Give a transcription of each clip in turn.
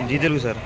जी Telugu sir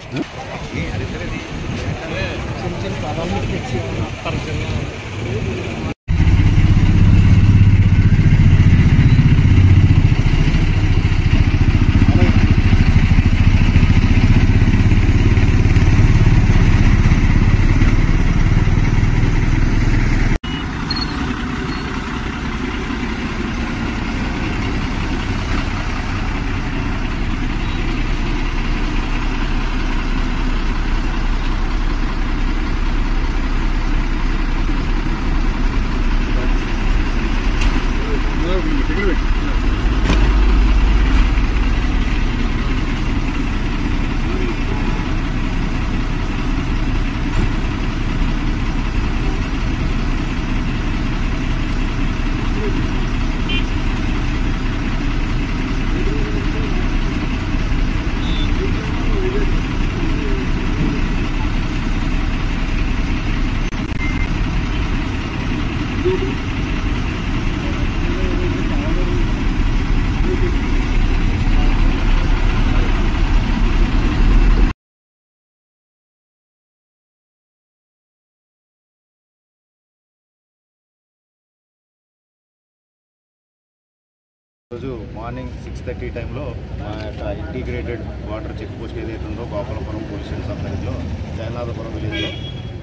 రోజు morning 6:30 టైంలో మా యొక్క ఇంటిగ్రేటెడ్ వాటర్ చెక్ పోస్ట్ ఏదైతే ఉందో గోపాలపురం పోలీస్ స్టేషన్ పరిధిలో జగన్నాథపురం విలేజ్లో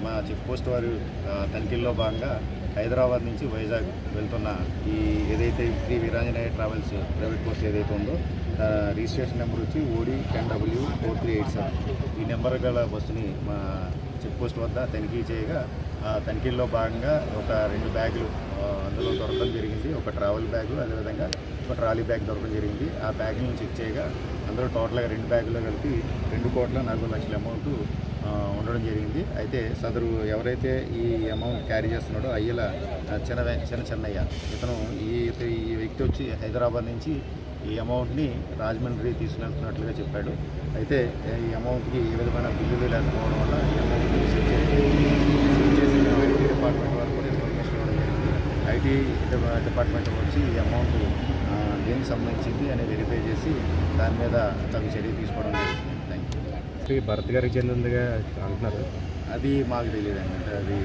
మా చెక్ పోస్ట్ వారు తనిఖీల్లో భాగంగా హైదరాబాద్ నుంచి వైజాగ్ వెళ్తున్న ఈ ఏదైతే Sri Veeranjaneya travels private bus ఏదైతే ఉందో రిజిస్ట్రేషన్ నెంబర్ వచ్చి ఓడి 10W4387 ఈ నెంబర్ గల బస్సుని మా చెక్ పోస్ట్ వద్ద తనిఖీ చేయగా తనిఖీల్లో భాగంగా ఒక 2 బ్యాగులు అందులో దొరకడం జరిగింది. ఒక ట్రావెల్ బ్యాగు అదేవిధంగా ఒక ట్రాలీ బ్యాగ్ దొరకడం జరిగింది. ఆ బ్యాగులను చెక్ చేయగా అందులో టోటల్గా 2 బ్యాగుల్లో కలిపి 2,40,00,000 అమౌంట్ ఉండడం జరిగింది. అయితే సదరు ఎవరైతే ఈ అమౌంట్ క్యారీ చేస్తున్నాడో అయ్యల చెన్నయ్య ఇతను ఈ వ్యక్తి వచ్చి హైదరాబాద్ నుంచి ఈ అమౌంట్ని రాజమండ్రి తీసుకెళ్తున్నట్లుగా చెప్పాడు. అయితే ఈ అమౌంట్కి ఏ విధమైన బిల్లులు లేకపోవడం వల్ల ఈ అమౌంట్ చేసి ఐటీ డిపార్ట్మెంట్ వారు కూడా ఇన్ఫర్మేషన్ ఇవ్వడం జరిగింది. ఐటీ డిపార్ట్మెంట్ వచ్చి ఈ అమౌంట్ దేనికి సంబంధించింది అని వెరిఫై చేసి దాని మీద తగు చర్య తీసుకోవడం జరిగింది. Thank you. భరత్ గారికి చెందిందిగా అంటున్నారు, అది మాకు తెలియదండి. అంటే అది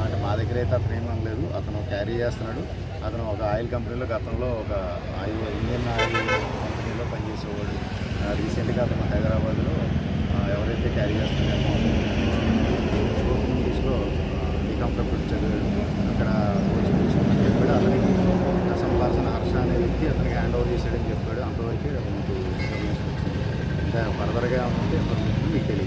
అంటే మా దగ్గర అయితే అతను ఏమీ అనలేదు. అతను క్యారీ చేస్తున్నాడు. అతను ఒక ఆయిల్ కంపెనీలో గతంలో ఒక ఇండియన్ ఆయిల్ కంపెనీలో పనిచేసేవాడు. రీసెంట్గా అతను హైదరాబాద్లో ఎవరైతే క్యారీ చేస్తున్నారో ఇంగ్లీష్లో బీకాంప్యూటర్ చదివాడు. అక్కడ కోచింగ్ తీసుకుని చెప్పాడు. అతనికి సంపాల్సిన హర్ష అనే వ్యక్తి అతనికి హ్యాండ్ ఓవర్ చేశాడని చెప్పాడు. అంతవరకే మనకు ఇన్ఫర్మేషన్ వచ్చింది. ఇంకా ఫర్దర్గా ఉంటే ఇన్ఫర్మేషన్ మీకు తెలియదు.